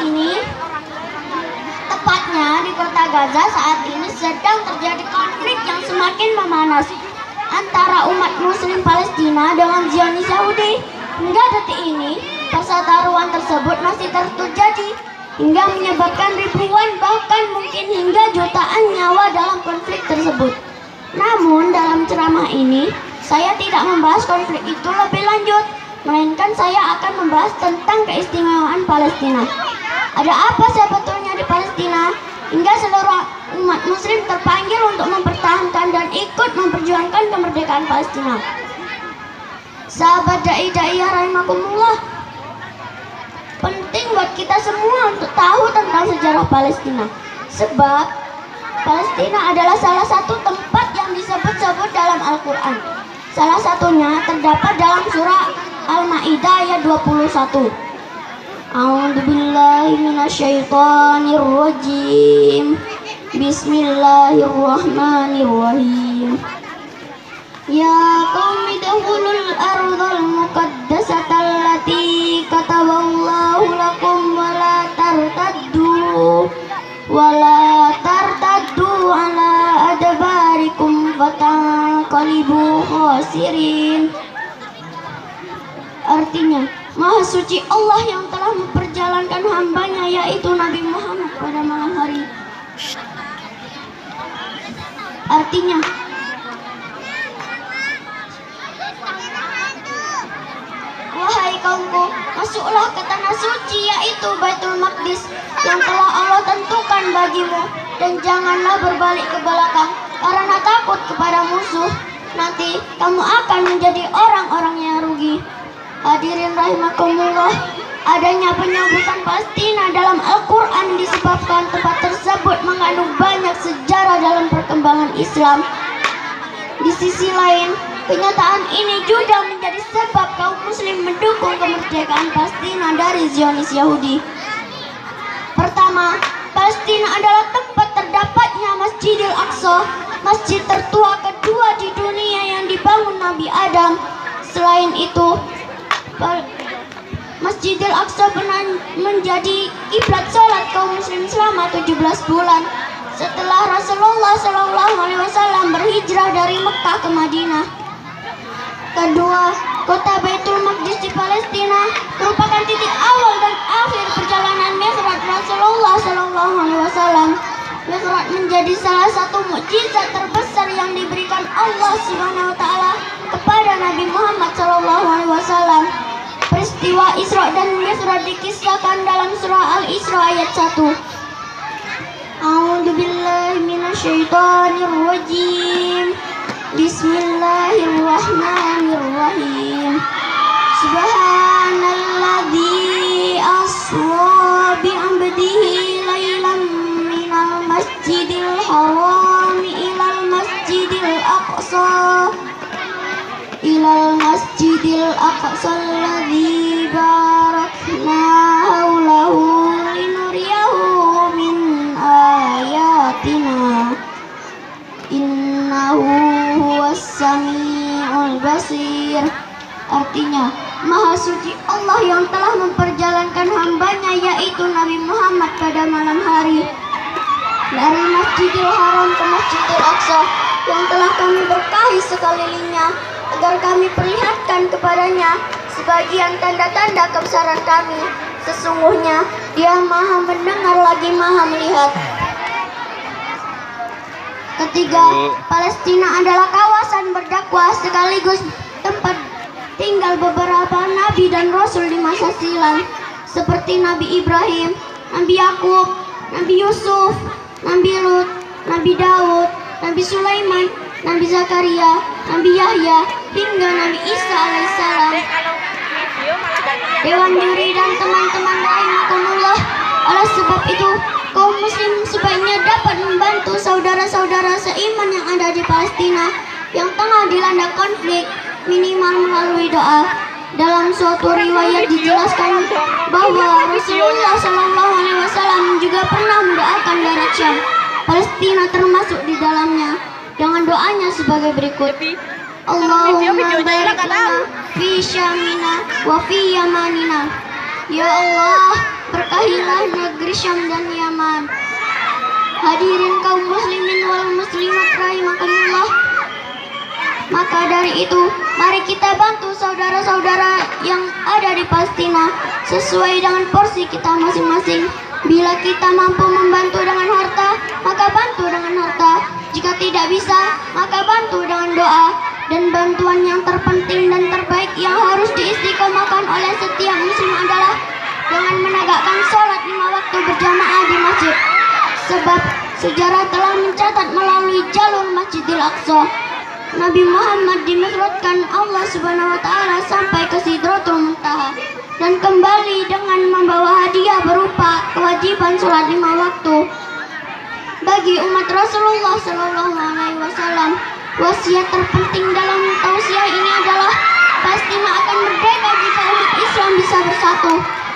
ini, tepatnya di kota Gaza saat ini sedang terjadi konflik yang semakin memanas antara umat muslim Palestina dengan Zionis Yahudi. Hingga detik ini, perseteruan tersebut masih terus terjadi hingga menyebabkan ribuan bahkan mungkin hingga jutaan nyawa dalam konflik tersebut. Namun dalam ceramah ini, saya tidak membahas konflik itu lebih lanjut, melainkan saya akan membahas tentang keistimewaan Palestina. Ada apa sebetulnya di Palestina hingga seluruh umat muslim terpanggil untuk mempertahankan dan ikut memperjuangkan kemerdekaan Palestina? Sahabat dai-dai rahimakumullah, penting buat kita semua untuk tahu tentang sejarah Palestina, sebab Palestina adalah salah satu tempat yang disebut-sebut dalam Al-Quran. Salah satunya terdapat dalam surah Al-Ma'idah ayat 21. A'udzubillahi minasyaitonirrajim. Bismillahirrahmanirrahim. Ya qaumi dkhulul ardhal muqaddasata allati kataballahu lakum wa la tartaddu ala adbarikum fatanqalibu khasirin. Artinya, Maha suci Allah yang telah memperjalankan hambanya, yaitu Nabi Muhammad, pada malam hari. Artinya, wahai kaumku, masuklah ke tanah suci, yaitu Baitul Maqdis, yang telah Allah tentukan bagimu, dan janganlah berbalik ke belakang karena takut kepada musuh. Nanti kamu akan menjadi orang-orang yang rugi. Hadirin rahimakumullah, adanya penyebutan Palestina dalam Al-Quran disebabkan tempat tersebut mengandung banyak sejarah dalam perkembangan Islam. Di sisi lain, kenyataan ini juga menjadi sebab kaum muslim mendukung kemerdekaan Palestina dari Zionis Yahudi. Pertama, Palestina adalah tempat terdapatnya Masjidil Aqsa, masjid tertua kedua di dunia yang dibangun Nabi Adam. Selain itu, Masjidil Aqsa pernah menjadi kiblat sholat kaum muslim selama 17 bulan setelah Rasulullah SAW berhijrah dari Mekah ke Madinah. Kedua, kota Baitul Maqdis di Palestina merupakan titik awal dan akhir perjalanan Mi'raj Rasulullah SAW. Mi'raj menjadi salah satu mukjizat terbesar yang diberikan Allah Subhanahu wa taala kepada Nabi Muhammad SAW. Peristiwa Isra dan Mi'raj dikisahkan dalam surah Al-Isra ayat 1. A'udzubillahi minasyaitonirrajim. Bismillahirrahmanirrahim. Subhanalladzi asra bi'abdihi laylan minal masjidil haram ilal masjidil aqsa alladzi barakna haulahu linuriyahu min ayatina innahu huwas sami'ul basir. Artinya, Maha suci Allah yang telah memperjalankan hambanya, yaitu Nabi Muhammad, pada malam hari dari Masjidil Haram ke Masjidil Aqsa yang telah kami berkahi sekelilingnya, agar kami perlihatkan kepadanya sebagian tanda-tanda kebesaran kami. Sesungguhnya Dia Maha mendengar lagi Maha melihat. Ketiga, Palestina adalah kawasan berdakwah sekaligus tempat tinggal beberapa nabi dan rasul di masa silam, seperti Nabi Ibrahim, Nabi Yakub, Nabi Yusuf, Nabi Lut, Nabi Daud, Nabi Sulaiman, Nabi Zakaria, Nabi Yahya, hingga Nabi Isa alaihissalam. Dewan juri dan teman-teman rahimakumullah, oleh sebab itu kaum muslim sebaiknya dapat membantu saudara-saudara seiman yang ada di Palestina yang tengah dilanda konflik, minimal melalui doa. Dalam suatu riwayat dijelaskan bahwa Rasulullah SAW juga pernah mendoakan daerah Syam, Palestina termasuk di dalamnya, dengan doanya sebagai berikut. Allahumma barik lana fi Syamina wa fi Yamanina. Ya Allah, berkahilah negeri Syam dan Yaman. Hadirin kaum muslimin wal muslimat rahimakumullah. Maka dari itu, mari kita bantu saudara-saudara yang ada di Palestina sesuai dengan porsi kita masing-masing. Bila kita mampu membantu dengan harta, maka bantu dengan harta. Jika tidak bisa, maka bantu dengan doa. Dan bantuan yang terpenting dan terbaik yang harus diistiqomahkan oleh setiap muslim adalah dengan menegakkan sholat 5 waktu berjamaah di masjid. Sebab sejarah telah mencatat melalui jalur Masjidil Aqsa, Nabi Muhammad dimi'rajkan Allah Subhanahu wa taala sampai ke Sidratul Muntaha dan kembali dengan membawa hadiah berupa kewajiban sholat 5 waktu. Bagi umat Rasulullah Sallallahu Alaihi Wasallam, wasiat terpenting dalam tausiah ini adalah Palestina akan merdeka jika umat Islam bisa bersatu,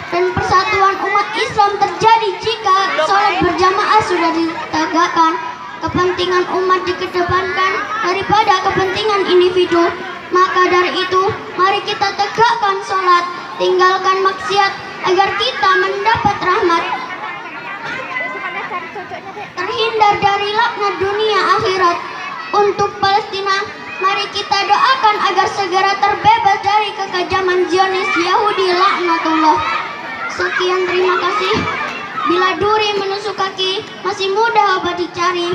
dan persatuan umat Islam terjadi jika sholat berjamaah sudah ditegakkan. Kepentingan umat dikedepankan daripada kepentingan individu. Maka dari itu, mari kita tegakkan sholat, tinggalkan maksiat agar kita mendapat rahmat, terhindar dari laknat dunia akhirat. Untuk Palestina, mari kita doakan agar segera terbebas dari kekejaman Zionis Yahudi laknatullah. Sekian, terima kasih. Bila duri menusuk kaki, masih mudah obat dicari.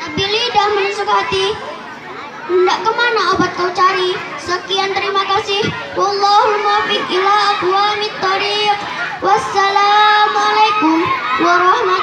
Tapi lidah menusuk hati, hendak kemana obat kau cari? Sekian, terima kasih. Wallahul muwaffiq ila aqwamit thoriq. Wassalamualaikum warahmatullahi